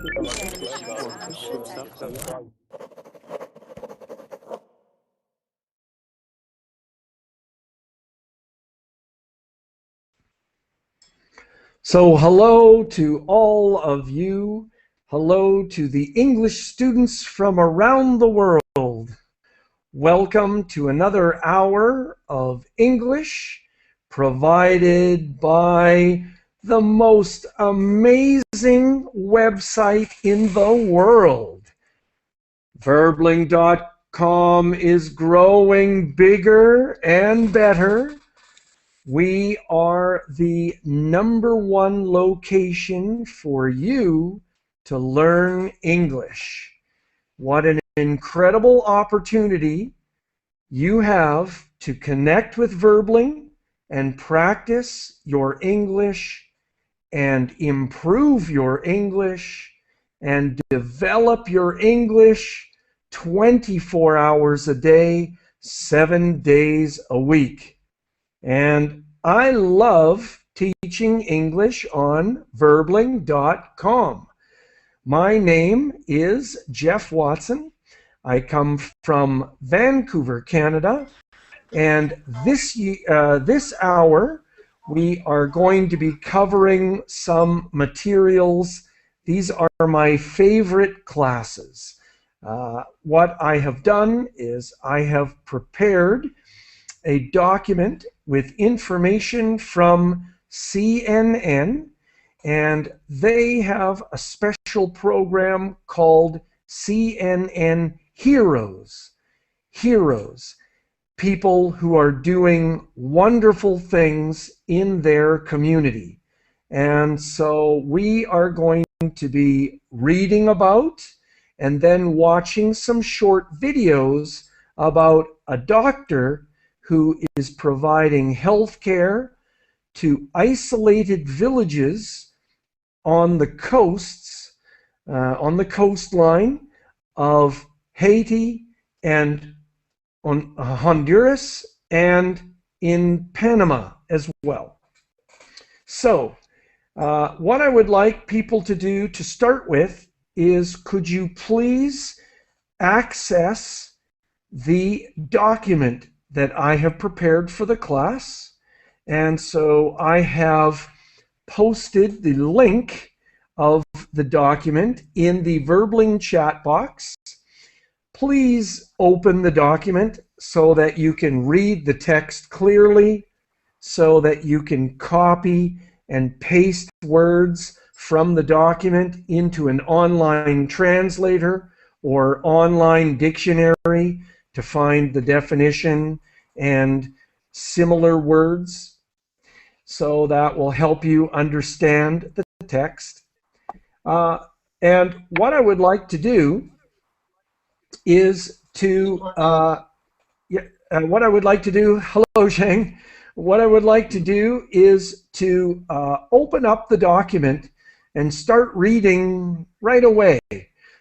So hello to all of you. Hello to the English students from around the world. Welcome to another hour of English provided by the most amazing website in the world. Verbling.com is growing bigger and better. We are the #1 location for you to learn English. What an incredible opportunity you have to connect with Verbling and practice your English and improve your English and develop your English 24 hours a day, 7 days a week. And I love teaching English on Verbling.com. My name is Geoff Watson. I come from Vancouver, Canada, and this hour we are going to be covering some materials. These are my favorite classes. What I have done is I have prepared a document with information from CNN, and they have a special program called CNN Heroes. Heroes, people who are doing wonderful things in their community. And so we are going to be reading about and then watching some short videos about a doctor who is providing health care to isolated villages on the coasts, on the coastline of Haiti and on Honduras and in Panama as well. So what I would like people to do to start with is, could you please access the document that I have prepared for the class? And so I have posted the link of the document in the Verbling chat box. Please open the document so that you can read the text clearly, so that you can copy and paste words from the document into an online translator or online dictionary to find the definition and similar words. So that will help you understand the text. And what I would like to do is to, hello Sheng, what I would like to do is to open up the document and start reading right away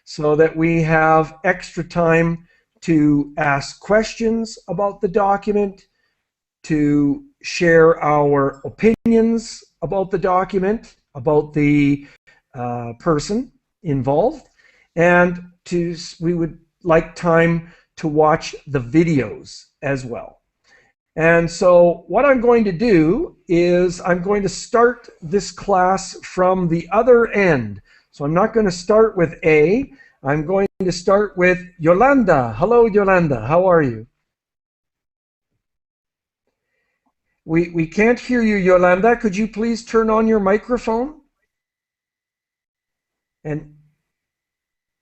so that we have extra time to ask questions about the document, to share our opinions about the document, about the person involved, and we would like time to watch the videos as well. And so what I'm going to do is I'm going to start this class from the other end. So I'm not going to start with A. I'm going to start with Yolanda. Hello, Yolanda. How are you? We can't hear you, Yolanda. Could you please turn on your microphone? And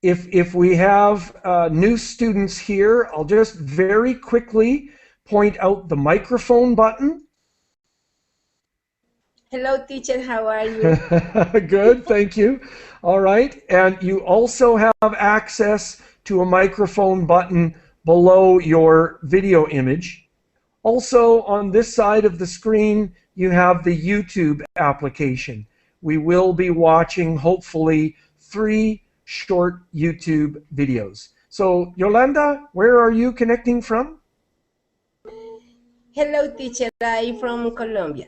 if we have new students here, I'll just very quickly point out the microphone button. Hello, teacher. How are you? Good, thank you. All right, and you also have access to a microphone button below your video image. Also, on this side of the screen, you have the YouTube application. We will be watching, hopefully, 3 short YouTube videos. So, Yolanda, where are you connecting from? Hello, teacher. I'm from Colombia.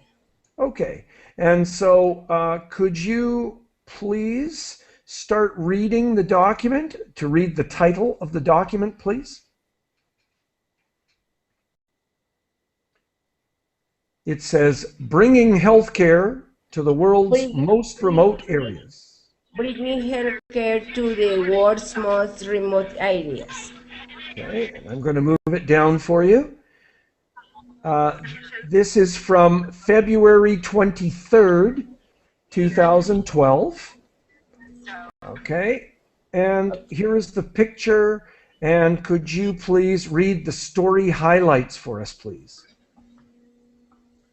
Okay, and so could you please start reading the document, to read the title of the document, please? It says, Bringing Healthcare to the World's Most Remote Areas. Bringing healthcare to the world's most remote areas. Okay, and I'm going to move it down for you. This is from February 23rd, 2012. Okay, and here is the picture. And could you please read the story highlights for us, please?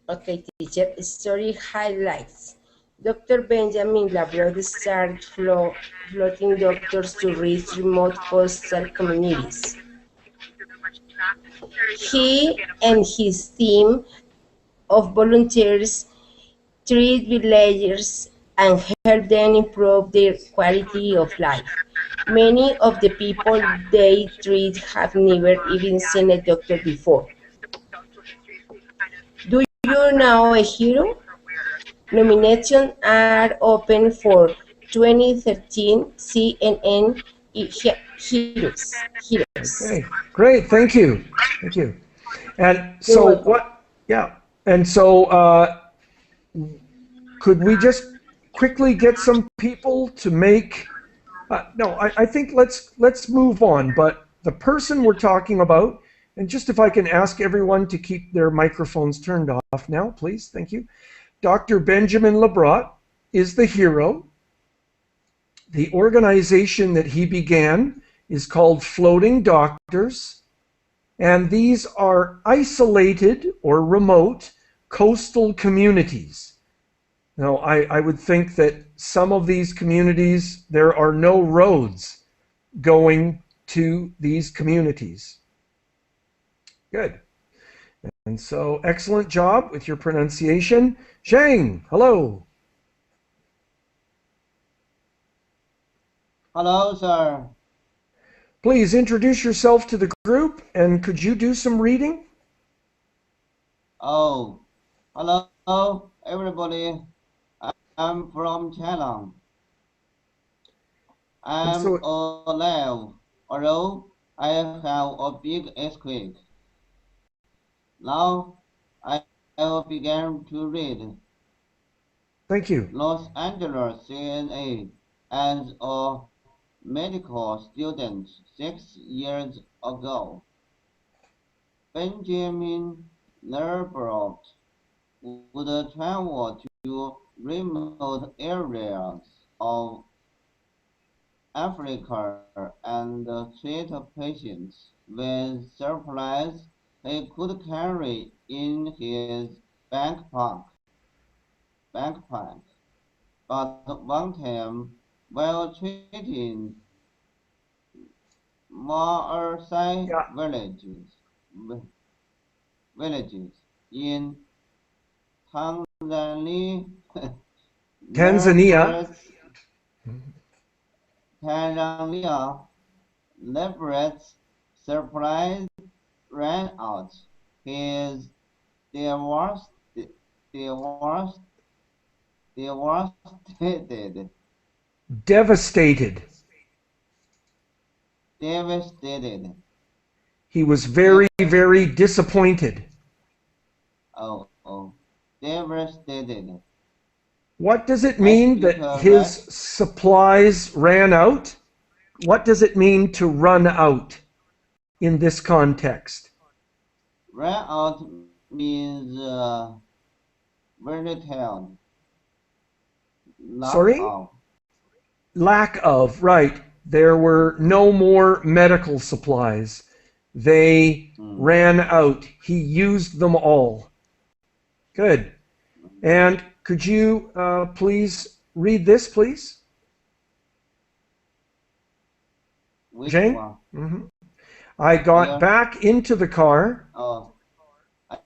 Okay, teacher. Story highlights. Dr. Benjamin Laborde started floating doctors to reach remote coastal communities. He and his team of volunteers treat villagers and help them improve their quality of life. Many of the people they treat have never even seen a doctor before. Do you know a hero? Nominations are open for 2013 CNN Heroes. Okay, great. Thank you. Thank you. And You're so welcome. what? Yeah. And so could we just quickly get some people to make? No, I think let's move on. But the person we're talking about, and just if I can ask everyone to keep their microphones turned off now, please. Thank you. Dr. Benjamin Laborde is the hero. The organization that he began is called Floating Doctors, and these are isolated or remote coastal communities. Now, I would think that some of these communities, there are no roads going to these communities. Good. And so, excellent job with your pronunciation. Zhang, hello. Hello, sir. Please introduce yourself to the group, and could you do some reading? Oh, hello, everybody. I'm from China. I'm so, alive, although I have a big earthquake. Now, I will begin to read. Thank you. Los Angeles, CNA, as a medical student 6 years ago. Benjamin Laborde would travel to remote areas of Africa and treat patients with supplies he could carry in his backpack. But one time, while treating Maasai Yeah. villages in Tanzania, Tanzania. Labrador's supplies ran out. His devastated. Devastated. Devastated. He was very, very disappointed. Devastated. What does it mean that his supplies ran out? What does it mean to run out in this context? Ran out means very tired. Sorry? Lack of, right. There were no more medical supplies. They ran out. He used them all. Good. And could you please read this, please? Which Jane? one? Mm-hmm. I got back into the car.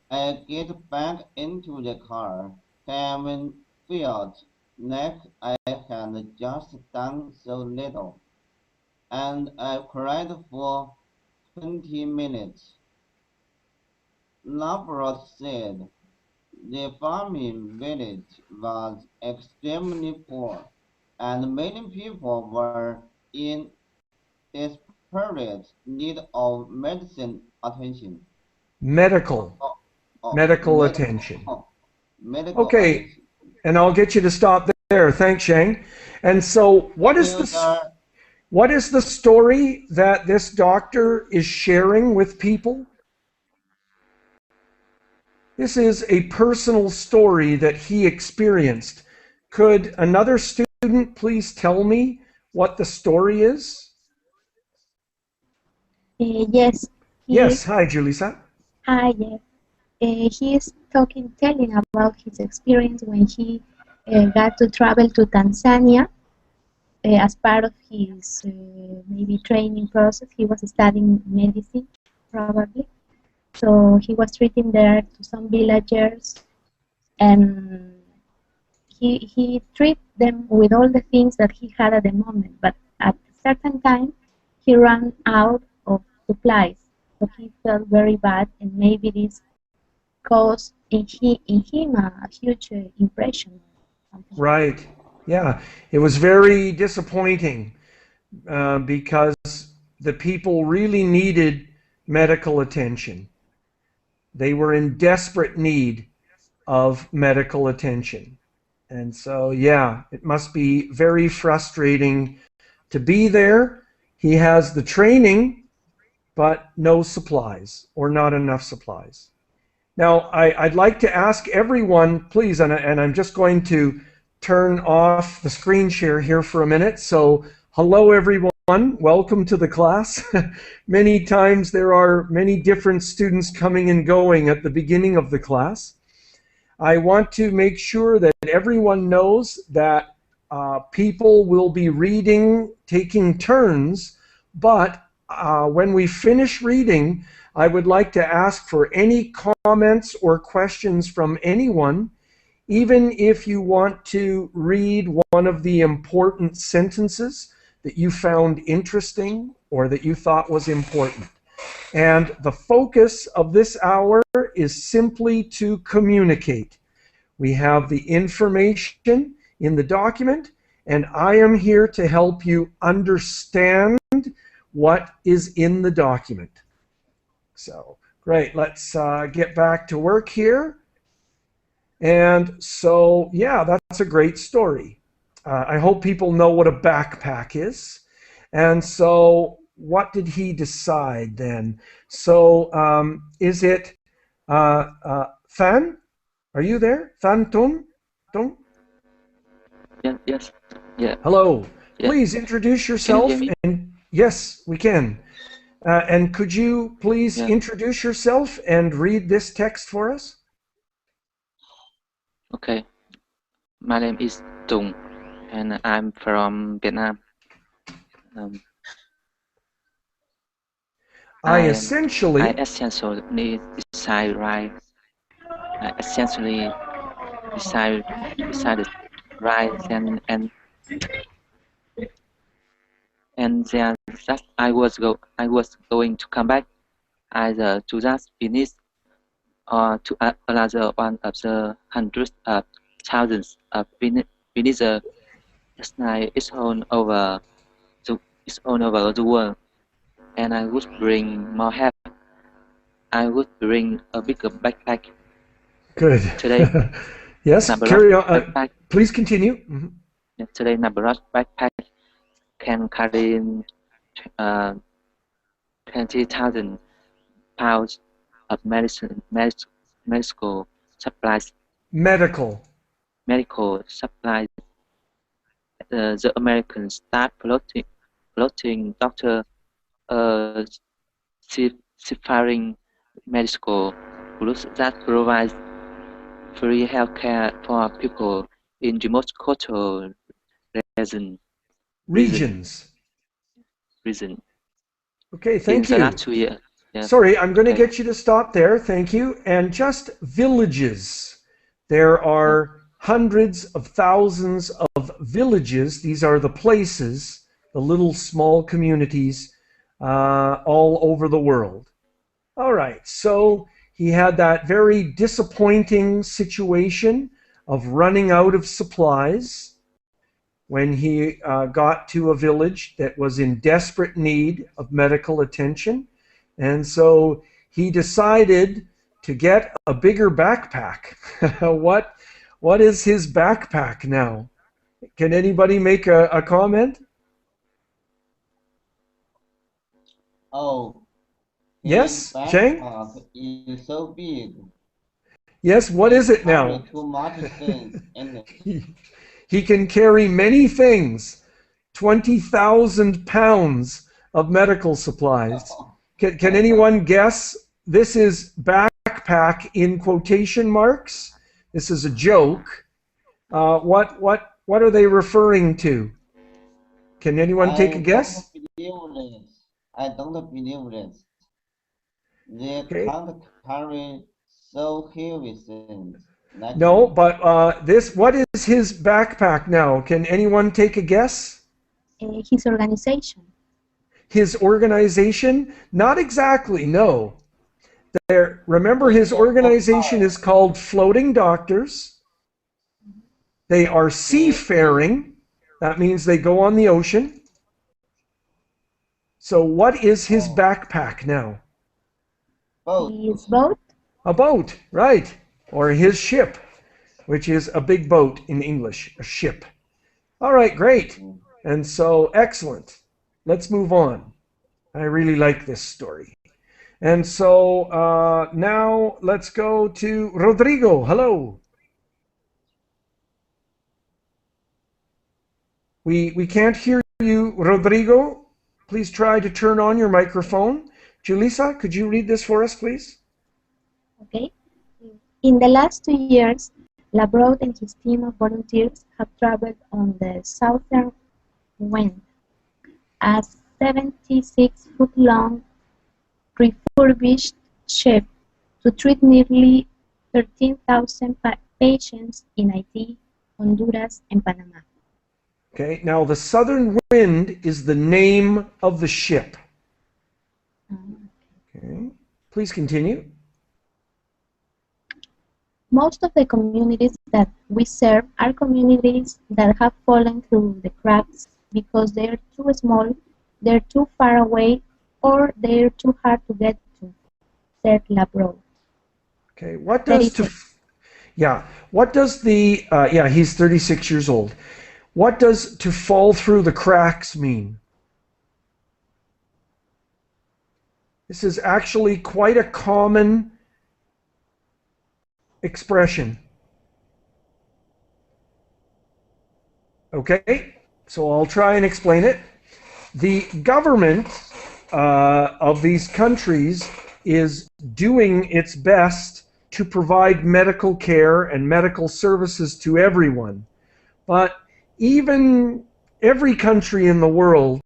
I get back into the car, having felt like I had just done so little, and I cried for 20 minutes. Labrador said the farming village was extremely poor, and many people were in desperate need of medicine attention. Medical. Oh, Medical attention. medical Okay, attention. and I'll get you to stop there. Thanks, Shang. And so, Thank you, sir. what is the story that this doctor is sharing with people? This is a personal story that he experienced. Could another student please tell me what the story is? Yes, he, Yes, hi, Julissa. hi, yes. He is telling about his experience when he got to travel to Tanzania as part of his maybe training process. He was studying medicine, probably. So he was treating there to some villagers, and he treated them with all the things that he had at the moment. But at a certain time, he ran out of supplies. So he felt very bad, and maybe this caused in him a huge impression. Something like that. Right. Yeah, it was very disappointing because the people really needed medical attention. They were in desperate need of medical attention. And so, yeah, it must be very frustrating to be there. He has the training, but no supplies or not enough supplies. Now, I'd like to ask everyone, please, and I'm just going to turn off the screen share here for a minute. So, hello, everyone. Welcome to the class. Many times there are many different students coming and going at the beginning of the class. I want to make sure that everyone knows that people will be reading, taking turns, but when we finish reading, I would like to ask for any comments or questions from anyone, even if you want to read one of the important sentences that you found interesting or that you thought was important. And the focus of this hour is simply to communicate. We have the information in the document, and I am here to help you understand what is in the document. So, great. Let's get back to work here. And so, yeah, that's a great story. I hope people know what a backpack is. And so, what did he decide then? So, is it Fan? Are you there? Fan Tun? Tun? Yes. Yeah. Hello. Yeah. Please introduce Can you yourself. hear me? And yes, we can. And could you please Yeah. introduce yourself and read this text for us? Okay. My name is Tung, and I'm from Vietnam. I I essentially essentially decide right. I essentially decided right and then that I was going to come back either to that finish or to another one of the hundreds of thousands of villagers. Just like it's all over the world, and I would bring more help. I would bring a bigger backpack good. today. Yes, Nabarot carry on. backpack. Please continue. Mhm. Today, Nabarot backpack can carry 20,000 pounds of medical supplies. Medical. Medical supplies. The Americans start floating doctor, uh, seafaring medical groups that provides free healthcare for people in remote cultural region. Regions. Region. Okay, In thank the you. last 2 years. Yeah. Sorry, I'm going to Okay. get you to stop there. Thank you. And just villages. There are hundreds of thousands of villages. These are the places, the little small communities all over the world. All right, so he had that very disappointing situation of running out of supplies. when he got to a village that was in desperate need of medical attention. And so he decided to get a bigger backpack. What is his backpack now? Can anybody make a comment? Oh, his Yes, Cheng? backpack is so big. Yes, what is it now? Carry too much things in it. He can carry many things, 20,000 pounds of medical supplies. Can anyone guess? This is backpack in quotation marks. This is a joke. What are they referring to? Can anyone take a guess? I don't believe this. They Okay. can't carry so heavy things. Like No, but what is his backpack now? Can anyone take a guess? His organization. His organization? Not exactly, no. Remember, his organization is called Floating Doctors. They are seafaring. That means they go on the ocean. So what is his backpack now? His boat. A boat, right. Or his ship, which is a big boat in English, a ship. All right, great. And so, excellent. Let's move on. I really like this story. And so now let's go to Rodrigo. Hello. We can't hear you, Rodrigo. Please try to turn on your microphone. Julissa, could you read this for us, please? Okay. In the last 2 years, Labroad and his team of volunteers have traveled on the Southern Wind, a 76-foot-long refurbished ship to treat nearly 13,000 patients in Haiti, Honduras, and Panama. Okay, now the Southern Wind is the name of the ship. Okay, please continue. Most of the communities that we serve are communities that have fallen through the cracks because they're too small, they're too far away, or they're too hard to get to, said Labro. Okay, what does he's 36 years old. What does to fall through the cracks mean? This is actually quite a common expression. Okay, so I'll try and explain it. The government of these countries is doing its best to provide medical care and medical services to everyone. But even every country in the world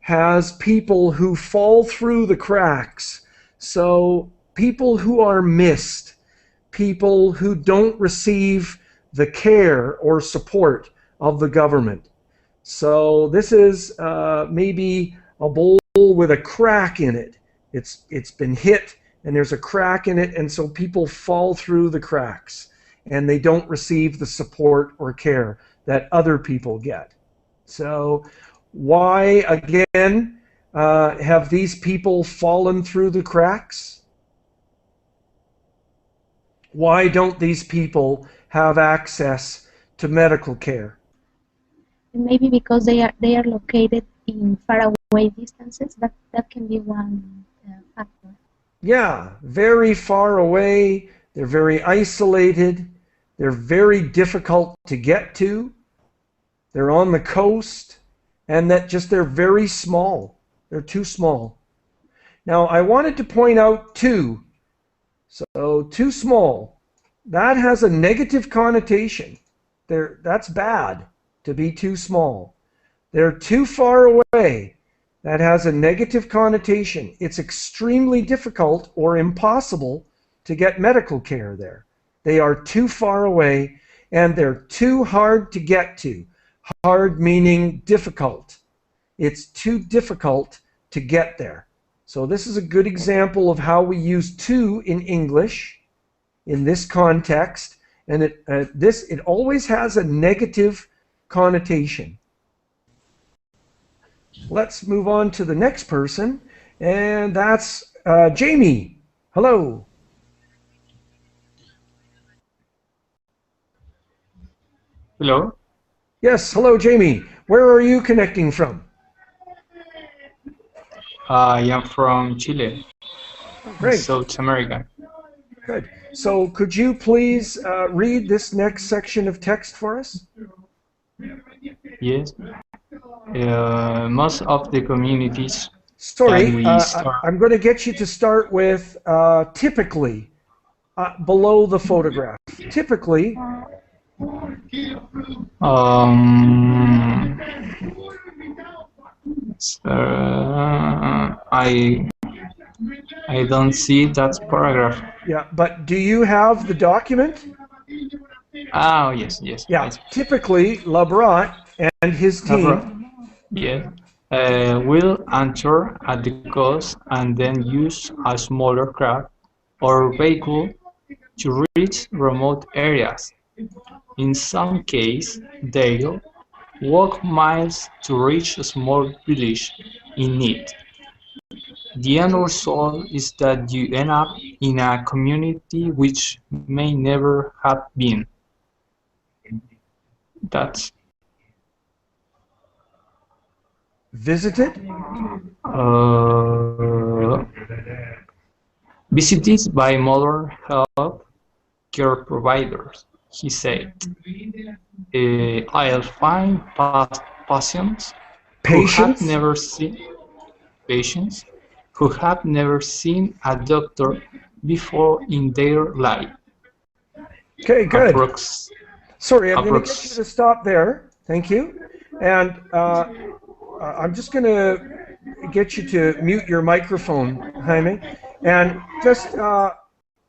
has people who fall through the cracks. So people who are missed, people who don't receive the care or support of the government. So this is maybe a bowl with a crack in it. It's been hit and there's a crack in it, and so people fall through the cracks and they don't receive the support or care that other people get. So why again have these people fallen through the cracks? Why don't these people have access to medical care? Maybe because they are located in faraway distances. That can be one factor. Yeah, very far away. They're very isolated. They're very difficult to get to. They're on the coast, and they're very small. They're too small. Now, I wanted to point out too. So too small. That has a negative connotation. That's bad. To be too small. They're too far away. That has a negative connotation. It's extremely difficult or impossible to get medical care there. They are too far away and they're too hard to get to. Hard meaning difficult. It's too difficult to get there. So this is a good example of how we use too in English in this context, and it always has a negative connotation. let's move on to the next person, and that's Jamie. Hello. Hello, Yes, hello, Jamie. Where are you connecting from? I am from Chile, in Great. South America. Good. So could you please read this next section of text for us? Yes, most of the communities that Sorry, we start. I'm going to get you to start with typically below the photograph. Typically, Um, I don't see that paragraph. yeah, but do you have the document? Oh, yes, yes. Yeah, typically Labrat and his team. Yeah, will enter at the coast and then use a smaller craft or vehicle to reach remote areas. In some cases, they'll walk miles to reach a small village in need. The end result is that you end up in a community which may never have been. That's Visited? uh, visited by modern health care providers, he said. I'll find patients who have Patients? never seen patients who have never seen a doctor before in their life. Okay, good. Approx. Sorry, I'm going to get you to stop there. Thank you. And I'm just going to get you to mute your microphone, Jaime. And just,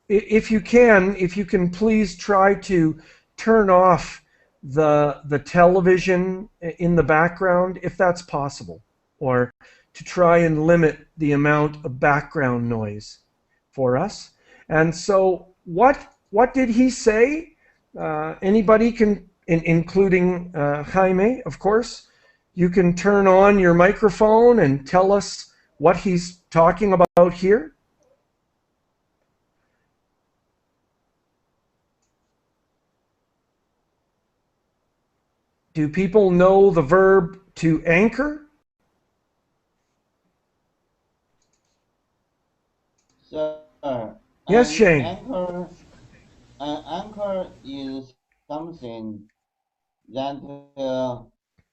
if you can please try to turn off the television in the background, if that's possible, or to try and limit the amount of background noise for us. And so what did he say? Anybody can, including Jaime, of course, you can turn on your microphone and tell us what he's talking about here. Do people know the verb to anchor? Sir, Yes, Shane. an anchor is something that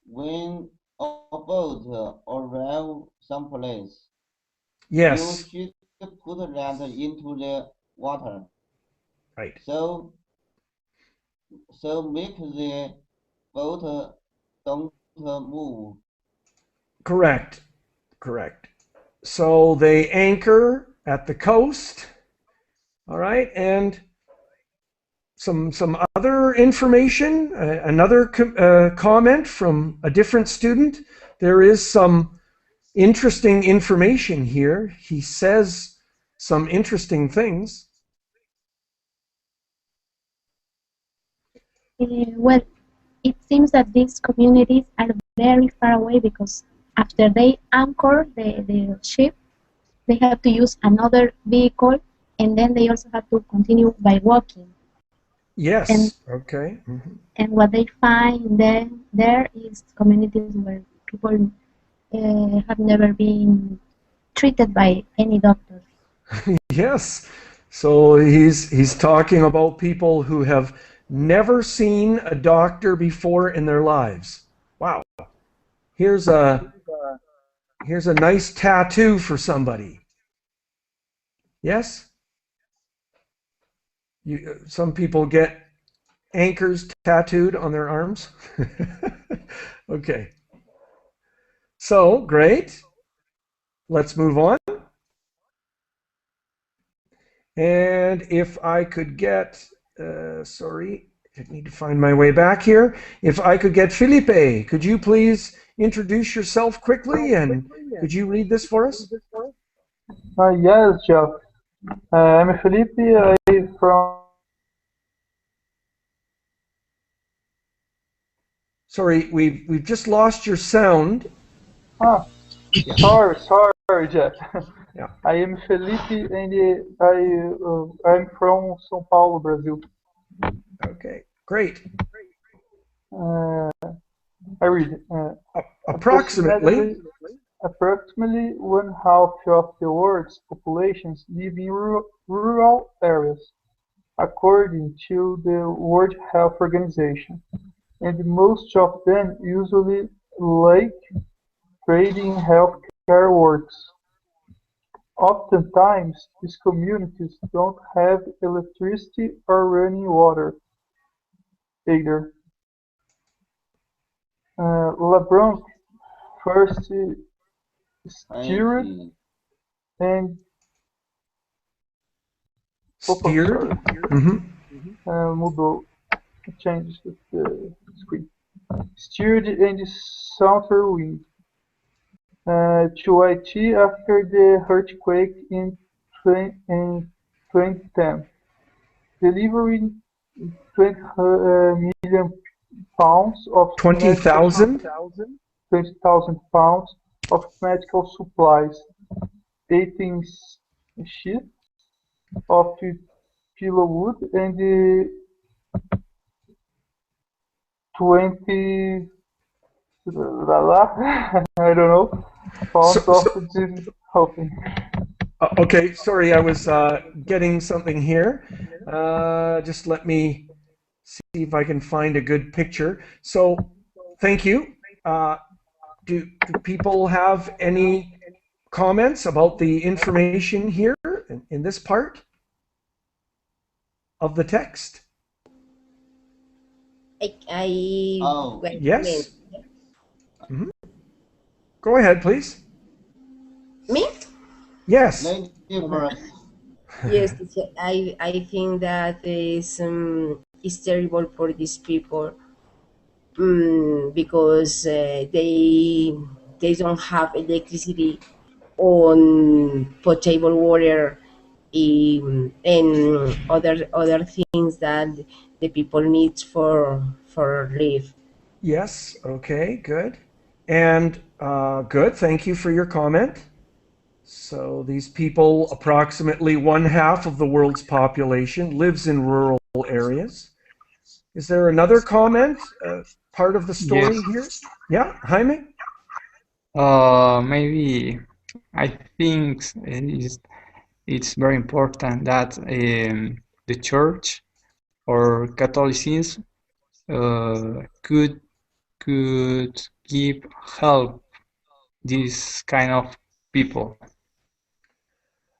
when a boat arrives someplace, Yes. you should put that into the water. Right. So make the boat don't move. Correct. Correct. So they anchor at the coast. All right, and some other information, another comment from a different student. There is some interesting information here. He says some interesting things. Well, it seems that these communities are very far away because after they anchor the ship, they have to use another vehicle, and then they also have to continue by walking. Yes. And, okay. Mm-hmm. And what they find there is communities where people have never been treated by any doctor. Yes. So he's talking about people who have never seen a doctor before in their lives. Wow. Here's a nice tattoo for somebody. Yes? Some people get anchors tattooed on their arms. Okay. So, great. Let's move on. And if I could get, sorry, I need to find my way back here. If I could get Felipe, could you please introduce yourself quickly and could you read this for us? Yes, Geoff. I'm Felipe. I'm from. Sorry, we've just lost your sound. Ah, Yeah. sorry, Jeff. Yeah. I am Felipe and I'm from São Paulo, Brazil. Okay. Great. Uh, I read. Approximately. Approximately one half of the world's populations live in rural areas, according to the World Health Organization, and most of them usually lack trading healthcare works. Oftentimes, these communities don't have electricity or running water either. LeBlanc first I steered see. and Steered. sorry, Mm-hmm. mudou, changes the screen. Steered and southern wind to Haiti after the earthquake in 2010, delivering 20 million pounds of medical 20,000. 20,000 pounds of medical supplies, 18 sheets of plywood, and 20 I don't know So, pounds so of this whole thing. okay. Sorry, I was getting something here. Just let me see if I can find a good picture. So, thank you. Uh, do people have any comments about the information here in this part of the text? I Oh, wait a minute. Yes. Mhm. Go ahead, please. Me? Yes. lady first. Yes, teacher. I think that is terrible for these people, because they don't have electricity on potable water, and other things that the people need for live. Yes. Okay. Good. And good. Thank you for your comment. So these people, approximately one half of the world's population, lives in rural areas. Is there another comment, part of the story Yes. here? Yeah, Jaime? Maybe I think it's very important that the church or Catholicism could give help this kind of people.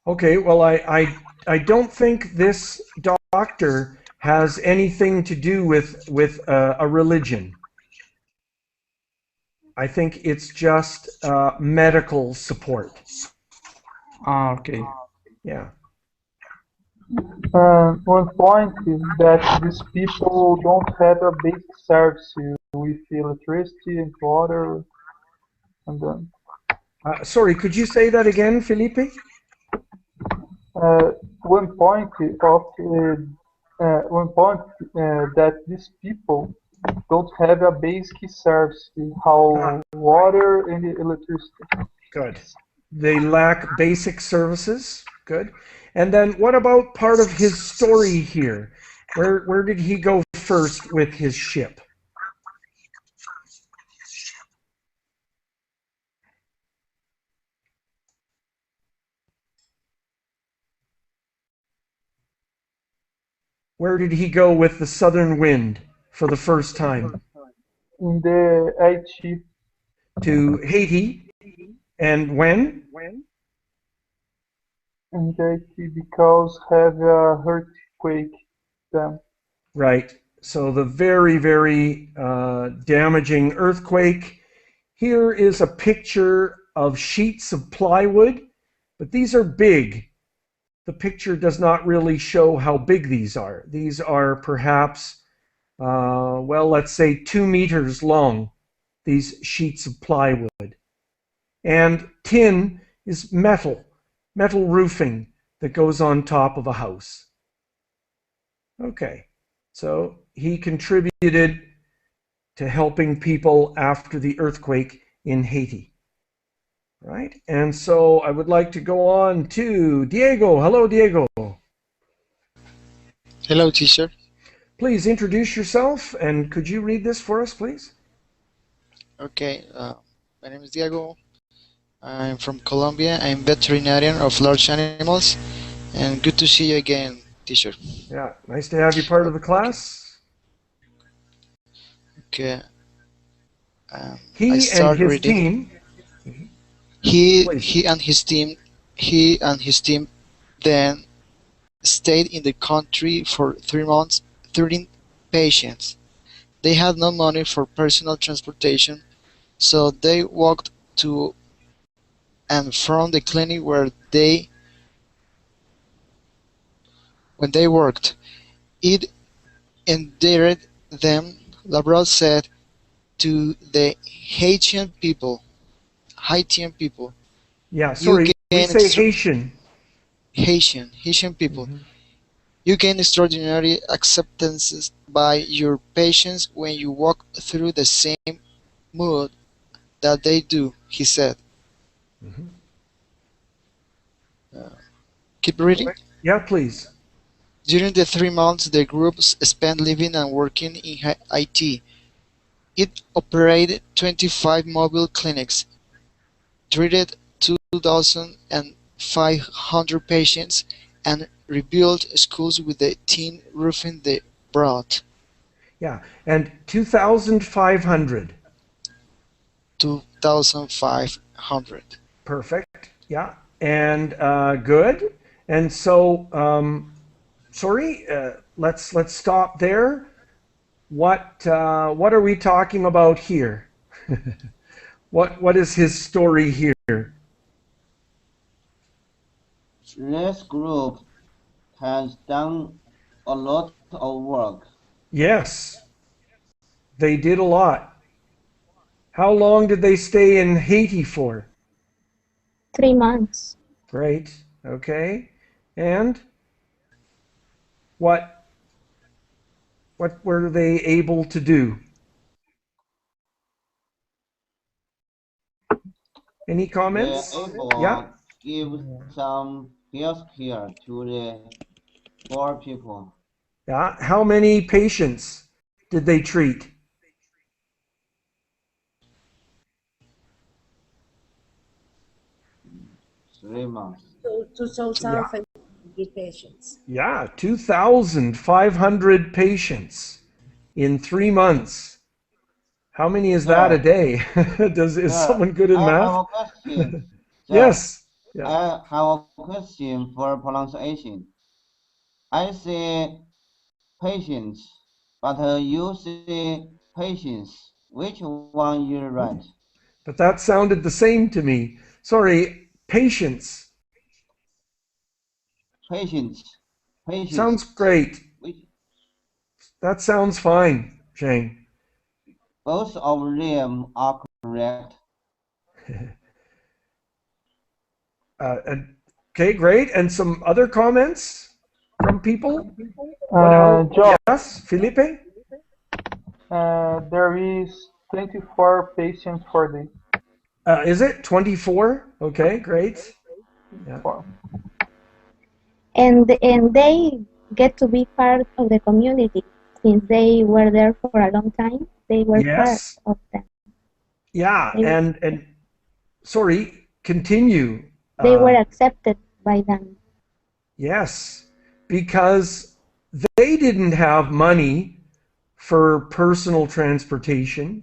Okay, well, I don't think this doctor has anything to do with a religion. I think it's just medical support. Ah, okay. Yeah. One point is that these people don't have a basic service with electricity and water, and Sorry, could you say that again, Felipe? uh, one point of one point that these people don't have a basic service Ah, how water and electricity. good. They lack basic services. Good. And then what about part of his story here? Where did he go first with his ship? Where did he go with the southern wind for the first time? In the IT To Haiti. And when? in the IT because have a earthquake them. Right. So the very, very damaging earthquake. Here is a picture of sheets of plywood, but these are big. The picture does not really show how big these are. These are perhaps, well, let's say 2 meters long, these sheets of plywood. And tin is metal roofing that goes on top of a house. Okay, so he contributed to helping people after the earthquake in Haiti. Right? And so I would like to go on to Diego. Hello, Diego. Hello, teacher. Please introduce yourself, and could you read this for us, please? Okay, my name is Diego. I'm from Colombia. I'm veterinarian of large animals, and good to see you again, teacher. Yeah, nice to have you part of the Okay, class. okay. I He and start his reading. team, He please. he and his team he and his team then stayed in the country for 3 months, treating patients. They had no money for personal transportation, so they walked to and from the clinic when they worked. It endeared them, Labrador said to the Haitian people, Yeah, you sorry, we gain say Haitian. Haitian people, you gain extraordinary acceptances by your patients when you walk through the same mud that they do, he said. Keep reading. Yeah, please. During the 3 months the group spent living and working in Haiti, it operated 25 mobile clinics, treated 2,500 patients, and rebuilt schools with the tin roofing they brought. Yeah, and 2,500. 2,500. Perfect. Yeah, and good. And so, sorry, let's stop there. What are we talking about here? What is his story here? This group has done a lot of work. Yes, they did a lot. How long did they stay in Haiti for? 3 months. Great. Okay. And what were they able to do? Any They're comments? Yeah. able to give some healthcare to the poor people. Yeah. How many patients did they treat? 3 months. So Yeah. 2,500 patients. Yeah. 2,500 patients in 3 months. How many is that a Sir, day? Is sir, someone good in I have math? a question. Sir, Yes. Yeah. I have a question for pronunciation. I say patience, but you say patience. Which one you right? But that sounded the same to me. Sorry, patience. Patience, patience. Sounds great. Which That sounds fine, Shane. both of them are correct. Okay, great. And some other comments from people? What else? Geoff, Yes, Felipe? there is 24 patients for day. Is it 24? Okay, great. Yeah. And they get to be part of the community since they were there for a long time. They were part Yes. of them. Yeah, They, and sorry, continue. they were accepted by them. Yes, because they didn't have money for personal transportation.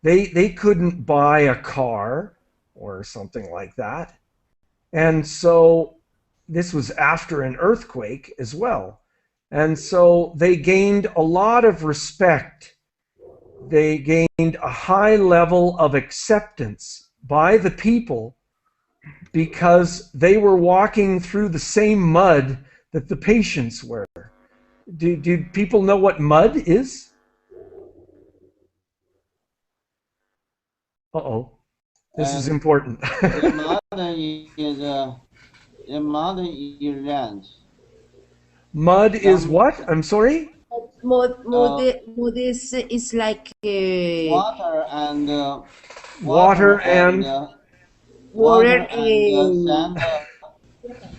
They couldn't buy a car or something like that. And so this was after an earthquake as well. And so they gained a lot of respect. They gained a high level of acceptance by the people because they were walking through the same mud that the patients were. Do people know what mud is? Uh-oh. This is And important. the mother is the mother is land. Mud is Some what? I'm sorry? uh, Mod is like water and water Water and and Water water and and sand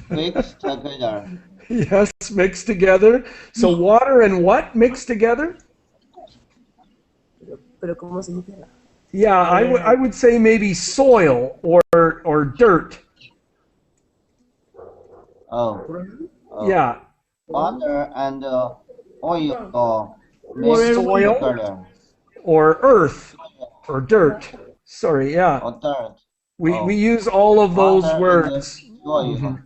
mixed together. Yes, mixed together. So water and what mixed together? pero ¿cómo se dice? Yeah, I would say maybe soil or dirt. Oh, oh, Yeah, water and oil mixed Water with soil together. or earth or dirt. Sorry, yeah. Or dirt. We Oh, use all of those water and words. soil.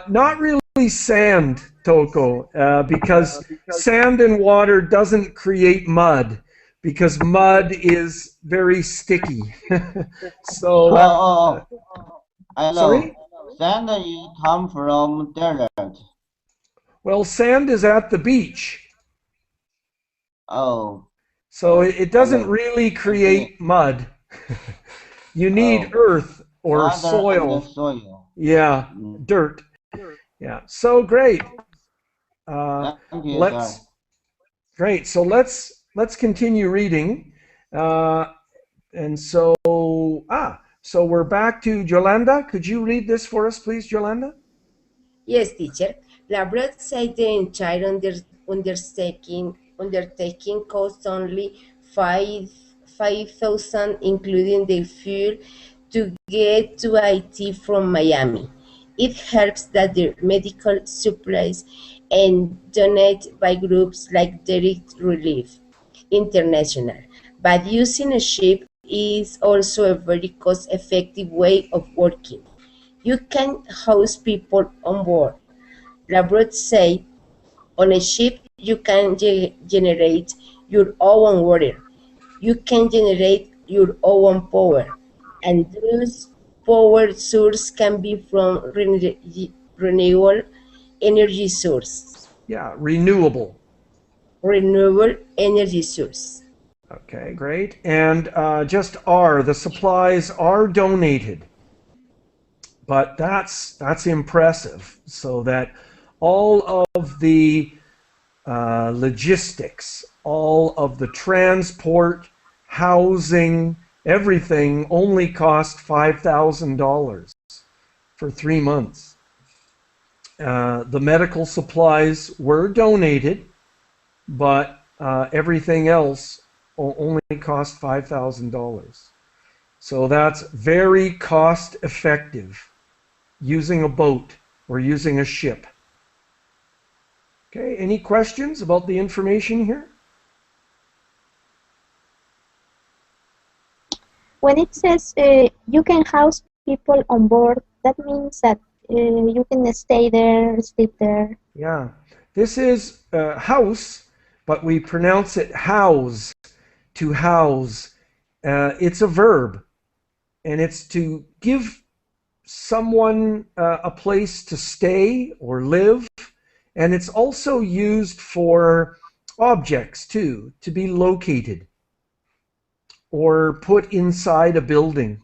Not really sand, Toko, because sand and water doesn't create mud because mud is very sticky. So, I sorry? know. Sand is come from desert. Well, sand is at the beach. Oh, So oh, it I doesn't know. really I see. create mud. You need Oh, earth or water and soil. soil. Yeah, Mm. dirt. Yeah, so great. Uh, Thank you, sir. let's great. So let's continue reading. Uh, and so so we're back to Yolanda. Could you read this for us, please, Yolanda? Yes, teacher. Labrador said the entire undertaking cost only five 5,000, including the fuel to get to IT from Miami. It helps that the medical supplies and donate by groups like Direct Relief International. But using a ship is also a very cost-effective way of working. You can house people on board. Labrador said, on a ship you can generate your own water. You can generate your own power. And those power source can be from renewable energy source. Yeah, renewable. Renewable energy source. Okay, great. And just the supplies are donated, but that's impressive. So that all of the logistics, all of the transport, housing, everything only cost $5,000 for 3 months. The medical supplies were donated, but everything else only cost $5,000. So that's very cost effective using a boat or using a ship. Okay, any questions about the information here? When it says you can house people on board, that means that you can stay there, sleep there. Yeah, this is house, but we pronounce it house, to house. It's a verb, and it's to give someone a place to stay or live, and it's also used for objects too, to be located or put inside a building.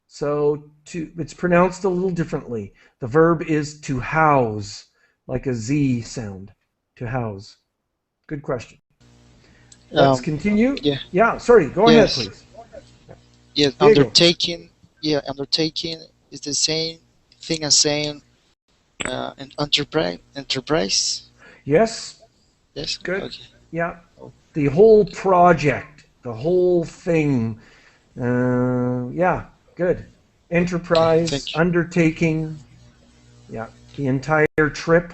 So it's pronounced a little differently. The verb is to house, like a Z sound, to house. Good question. Let's Um, continue. yeah, Yeah, sorry, go ahead, yes, please. yes. Diego. Undertaking, yeah, undertaking is the same thing as saying an enterprise. Yes, Yes. good. Okay. Yeah, the whole project, the whole thing. Yeah, good. Okay. Enterprise, Thank you. undertaking. Yeah, the entire trip,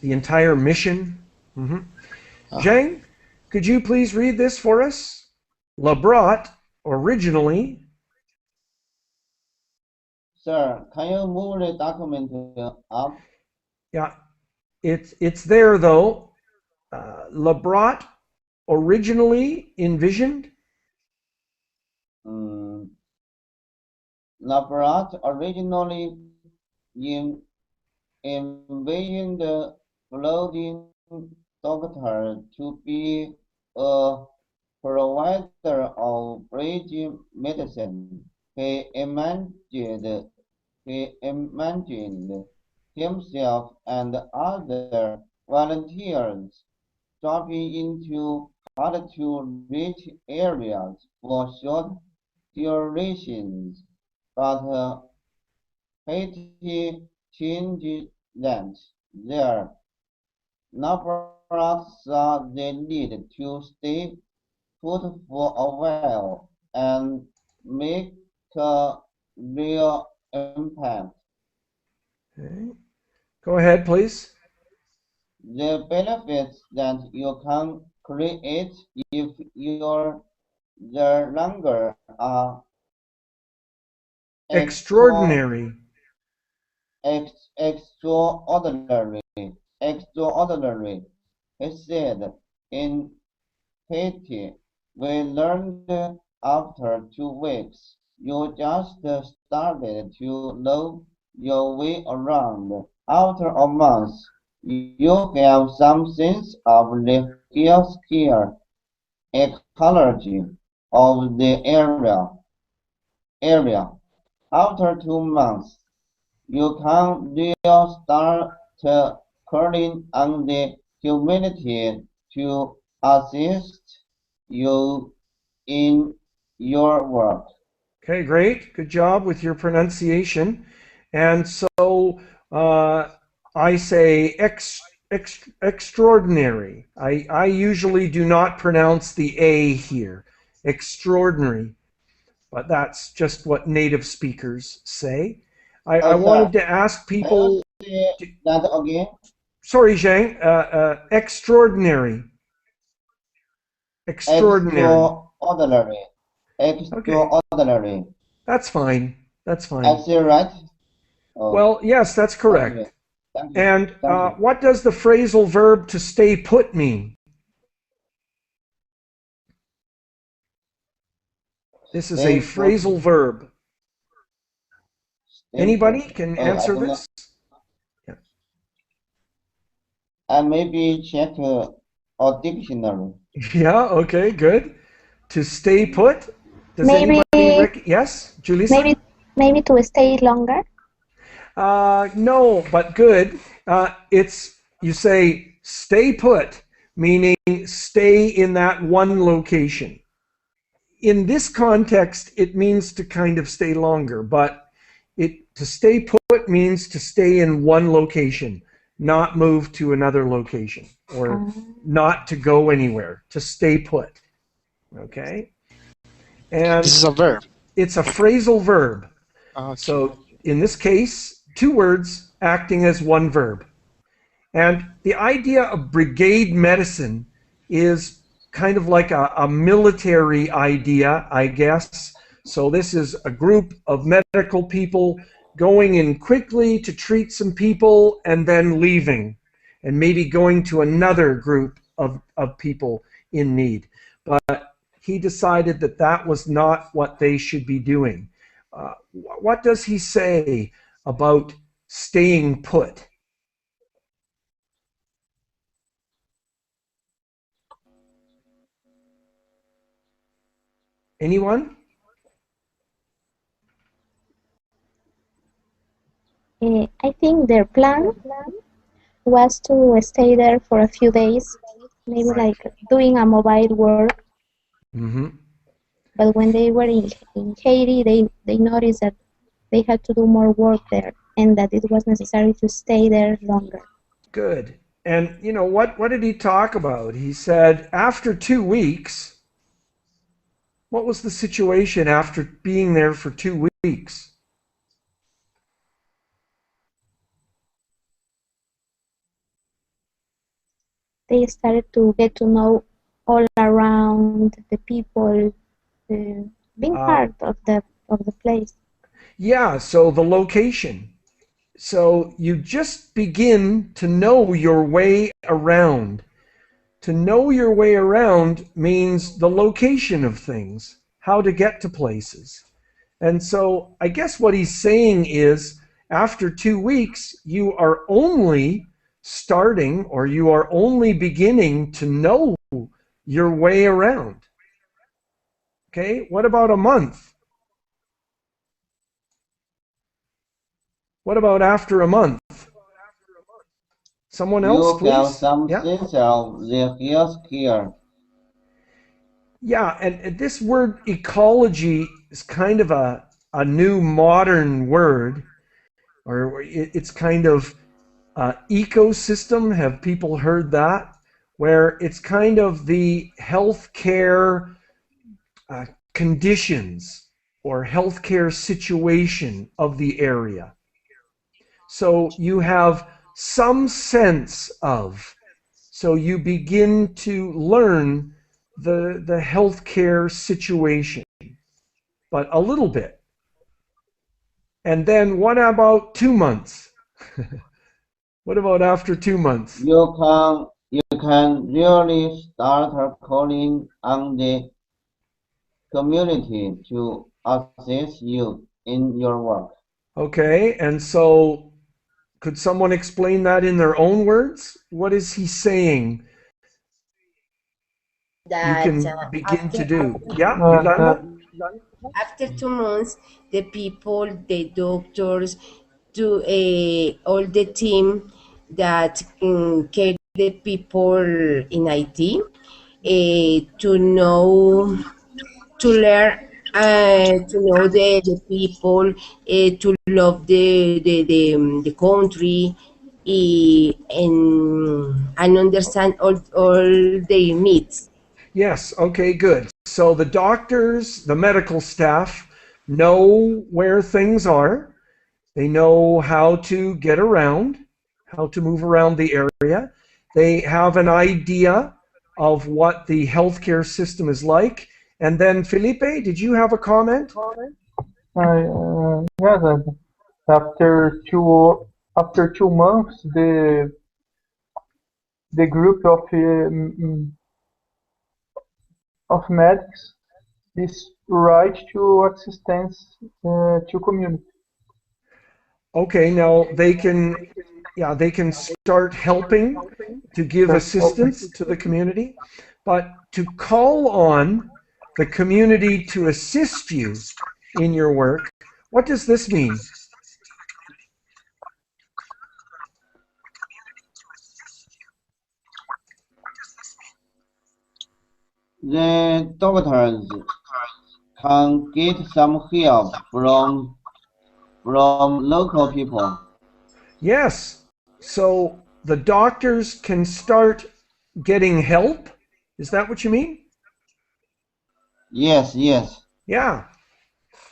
the entire mission. Mm-hmm. Uh-huh. Zhang, could you please read this for us? Labrat originally. Sir, can you move the document up? Yeah, it's there though. Labrat originally envisioned. Mm, Labrat originally in, envisioned the floating doctor to be a provider of bridge medicine. He imagined himself and other volunteers dropping into hard-to-reach areas for short durations, but Haiti changed that. There now perhaps they need to stay put for a while and make a real impact. Okay. Go ahead, please. The benefits that you can create if you're there longer are extra, Extraordinary. extraordinary. Extraordinary, he said. In Haiti, we learned after 2 weeks. You just started to know your way around. After a month, you have some sense of the geography, ecology of the area. After 2 months, you can really start calling on the community to assist you in your work. Okay, great. Good job with your pronunciation. And so uh, I say extraordinary. I usually do not pronounce the A here. Extraordinary. But that's just what native speakers say. I wanted Sir, to ask can you people, say that again? sorry, Zhang, extraordinary. Extraordinary. Extraordinary. Okay, Extraordinary. that's fine. That's I fine. say right? Oh, Well, yes, that's okay. correct. Thank you. And Thank you. what does the phrasal verb to stay put mean? This is a Stay put. phrasal verb. Stay Anybody put. can I answer don't know. this? Yeah. I maybe check a dictionary. Yeah, okay, good. To stay put? Does Maybe, anybody yes, Julissa? maybe, maybe to stay longer. No, but good. It's you say stay put, meaning stay in that one location. In this context, it means to kind of stay longer, but to stay put means to stay in one location, not move to another location, or not to go anywhere, to stay put. Okay? And This is a verb. it's a phrasal verb. Okay. So in this case, 2 words acting as one verb. And the idea of brigade medicine is kind of like a military idea, I guess. So this is a group of medical people going in quickly to treat some people and then leaving, and maybe going to another group of people in need. But he decided that that was not what they should be doing. What does he say about staying put? Anyone? I think their plan was to stay there for a few days, maybe Right. like doing a mobile work. Mm-hmm. But when they were in Haiti, they noticed that they had to do more work there and that it was necessary to stay there longer. Good. And you know what did he talk about? He said after 2 weeks, what was the situation after being there for 2 weeks? They started to get to know all around the people, being part of the place. Yeah, so the location. So you just begin to know your way around. To know your way around means the location of things, how to get to places. And so I guess what he's saying is after 2 weeks, you are only starting or you are only beginning to know your way around. Okay, what about a month? What about after a month? Someone else, You have please? some Yeah. sense of the geography. Yeah, and this word ecology is kind of a new modern word, or it's kind of ecosystem. Have people heard that? Where it's kind of the healthcare uh, conditions or healthcare situation of the area. So you have some sense of, so you begin to learn the healthcare situation, but a little bit. And then what about 2 months? What about after 2 months? You can really start calling on the community to assist you in your work. Okay, and so could someone explain that in their own words? What is he saying you That can begin after to do? Yeah, That Yolanda? after 2 months, the people, the doctors, to all the team that care the people in IT, to know, to learn, to know the people, to love the country, and understand all their needs. Yes, okay, good. So the doctors, the medical staff know where things are. They know how to get around, how to move around the area. They have an idea of what the healthcare system is like. And then, Felipe, did you have a comment? yes, after 2 months, the group of medics is right to assistance to community. Okay, now they can, yeah, they can start helping to give That's helping. assistance to the community, but to call on the community to assist you in your work, what does this mean? The doctors can get some help from local people. Yes, so the doctors can start getting help. Is that what you mean? Yes, yes. Yeah.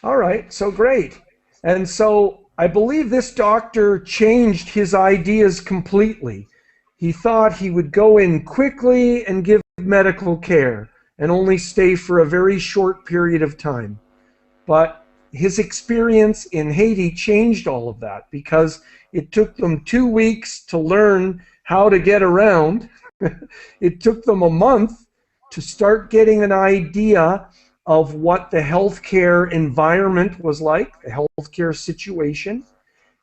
All right, so great. And so I believe this doctor changed his ideas completely. He thought he would go in quickly and give medical care and only stay for a very short period of time. But his experience in Haiti changed all of that because it took them 2 weeks to learn how to get around. It took them a month to start getting an idea of what the healthcare environment was like, the healthcare situation.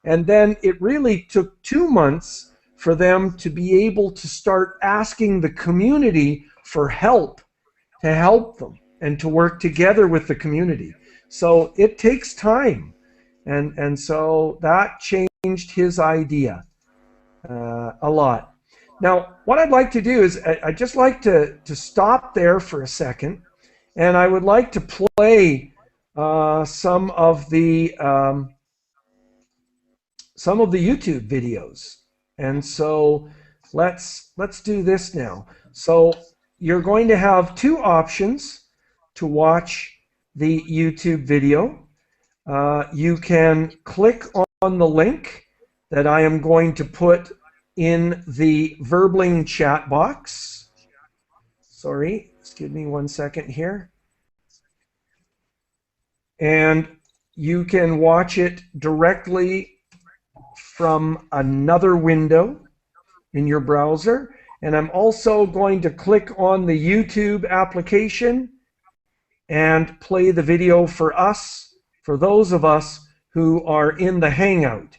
And then it really took 2 months for them to be able to start asking the community for help, to help them and to work together with the community. So it takes time. And so that changed his idea a lot. Now, what I'd like to do is I'd just like to stop there for a second, and I would like to play some of the YouTube videos. And so let's do this now. So you're going to have two options to watch the YouTube video. You can click on the link that I am going to put in the Verbling chat box. Sorry, excuse me 1 second here. And you can watch it directly from another window in your browser. And I'm also going to click on the YouTube application and play the video for us, for those of us who are in the Hangout.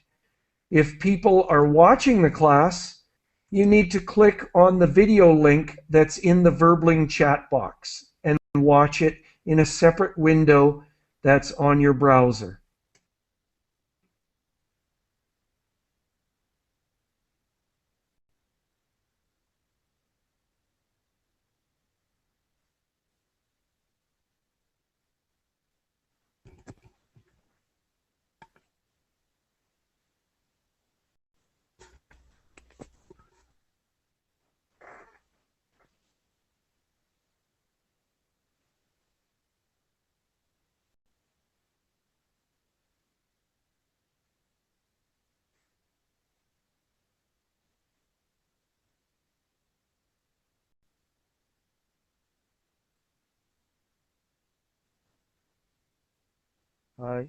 If people are watching the class, you need to click on the video link that's in the Verbling chat box and watch it in a separate window that's on your browser. Bye.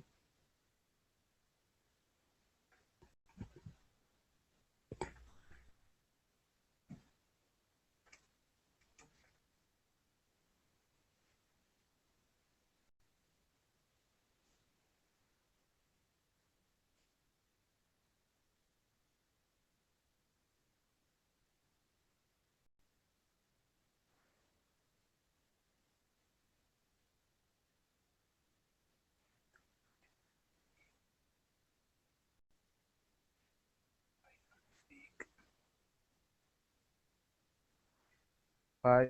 Bye.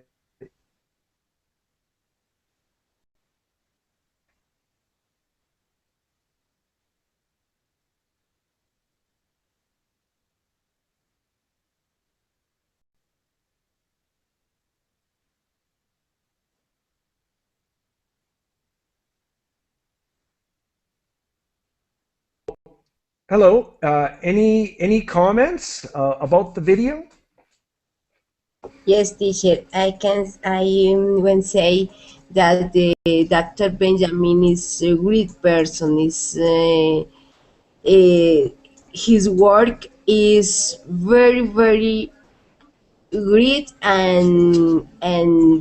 Hello. Any comments about the video? Yes, teacher. I when say that the Dr. Benjamin is a great person. His work is very very great and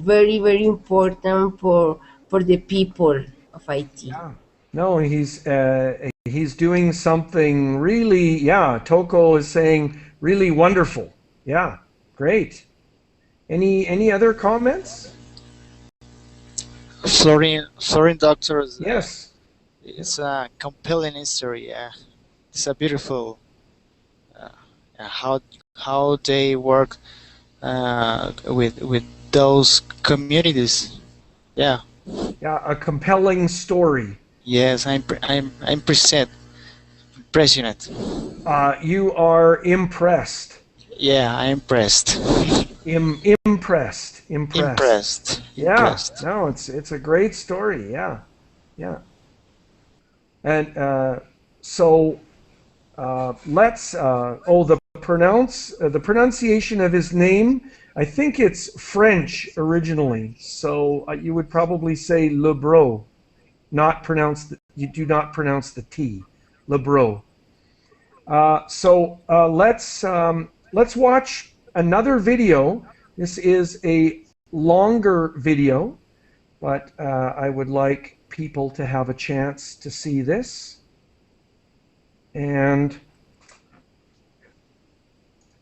very very important for the people of IT. Yeah. No, he's doing something really. Yeah. Toko is saying really wonderful. Yeah. Great. Any other comments? Florine Doctors. Yes. It's a compelling history. It's a beautiful uh, how they work with those communities. Yeah. Yeah. A compelling story. Yes, I'm impressionate. You are impressed. Yeah, I'm impressed. Impressed. Impressed. Impressed. Yeah. Impressed. No, it's a great story. Yeah. Yeah. And so let's. The pronunciation of his name. I think it's French originally. So you would probably say Lebro, not pronounce you do not pronounce the T. Lebro. Let's watch another video. This is a longer video, but I would like people to have a chance to see this and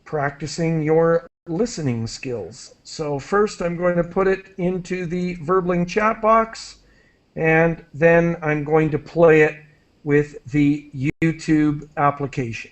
practicing your listening skills. So first I'm going to put it into the Verbling chat box, and then I'm going to play it with the YouTube application.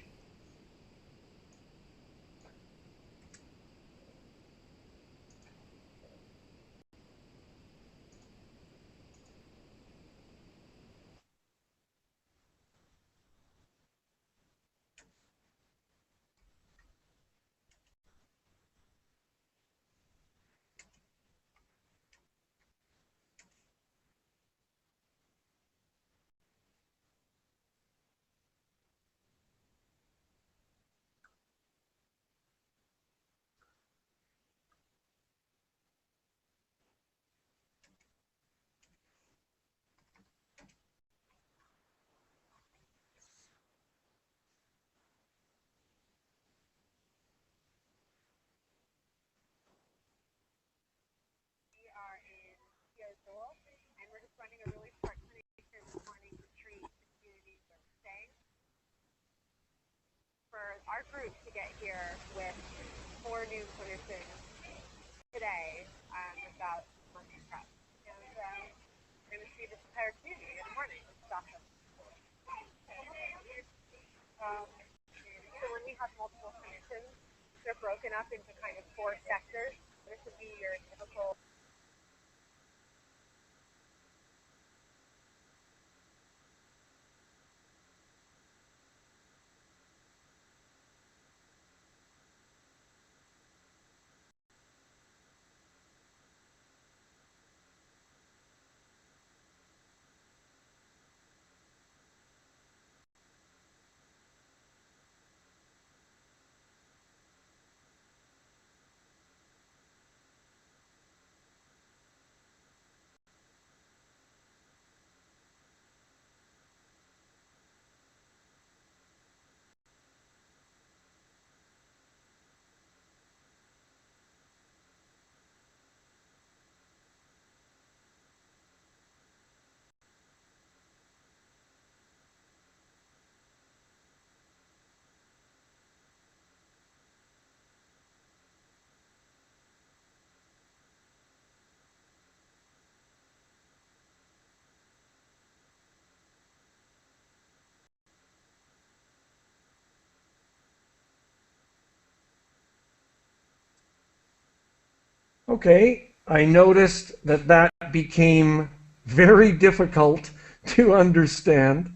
Okay, I noticed that that became very difficult to understand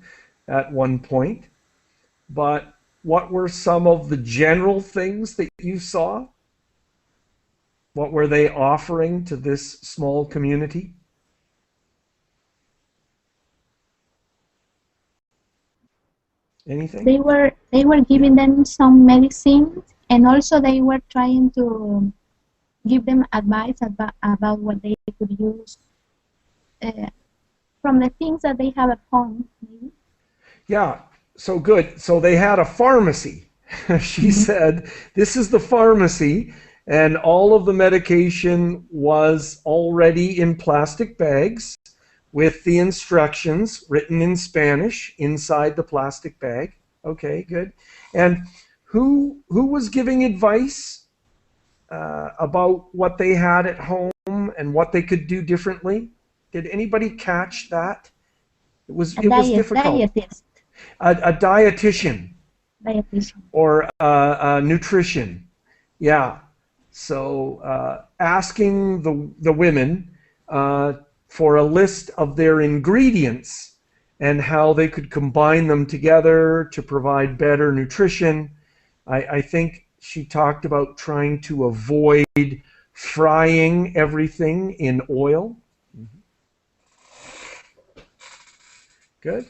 at one point, but what were some of the general things that you saw? What were they offering to this small community? Anything? They were giving them some medicine, and also they were trying to give them advice about what they could use uh, from the things that they have at home. Maybe. Yeah, so good. So they had a pharmacy. She Mhm. said, this is the pharmacy, and all of the medication was already in plastic bags with the instructions written in Spanish inside the plastic bag. Okay, good. And who was giving advice about what they had at home and what they could do differently? Did anybody catch that? A It was difficult. dietist, A dietitian dietitian. or nutrition. Yeah. So asking the women for a list of their ingredients and how they could combine them together to provide better nutrition. I think she talked about trying to avoid frying everything in oil. Good.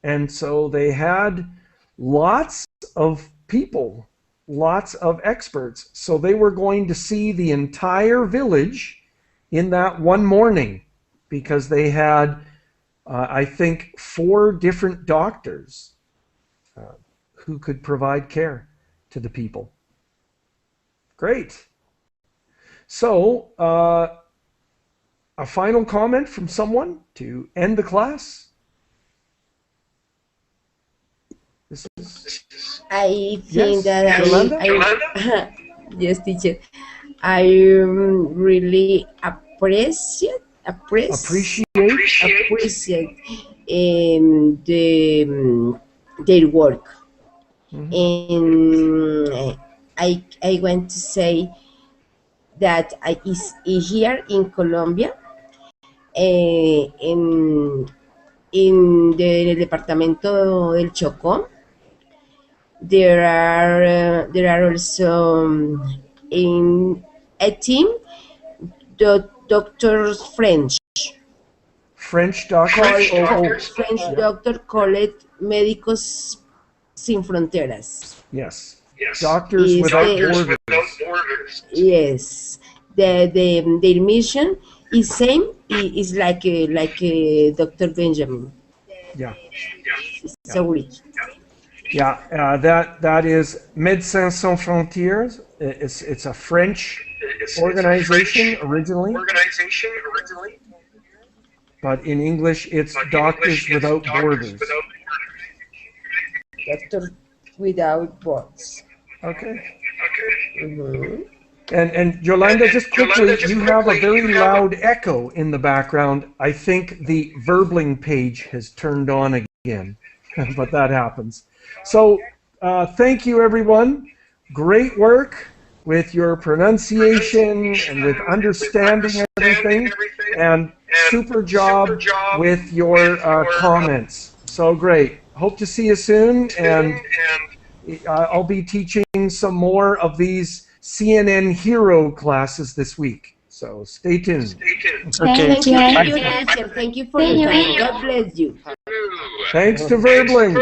And so they had lots of people, lots of experts. So they were going to see the entire village in that one morning because they had, I think, 4 different doctors who could provide care to the people. Great. So, a final comment from someone to end the class? This is I yes, think that Yolanda? yes, teacher. I really Appreciate. appreciate their work. Mhm. And I want to say that is here in Colombia, in the departamento del Chocó. There are also in a team doctors French doctors. French Yeah. doctor called Médicos Sin Fronteras. Yes. Doctors Without Borders. Yes, their mission is same is like Dr. Benjamin. Yeah. It's Yeah. so rich. Yeah. That is Médecins Sans Frontières. It's a French organization originally, but in English it's Doctors Without Borders. Doctor Without Borders. Okay. Mhm. And Yolanda, just quickly, you have a very loud echo in the background. I think the Verbling page has turned on again, but that happens. So thank you, everyone. Great work with your pronunciation and with understanding everything, and super job with your comments. So great. Hope to see you soon, and I'll be teaching some more of these CNN Hero classes this week. So stay tuned. Okay. Thank you, Bye. teacher. Thank you for See your you. time. God bless you. Thanks to Verbling.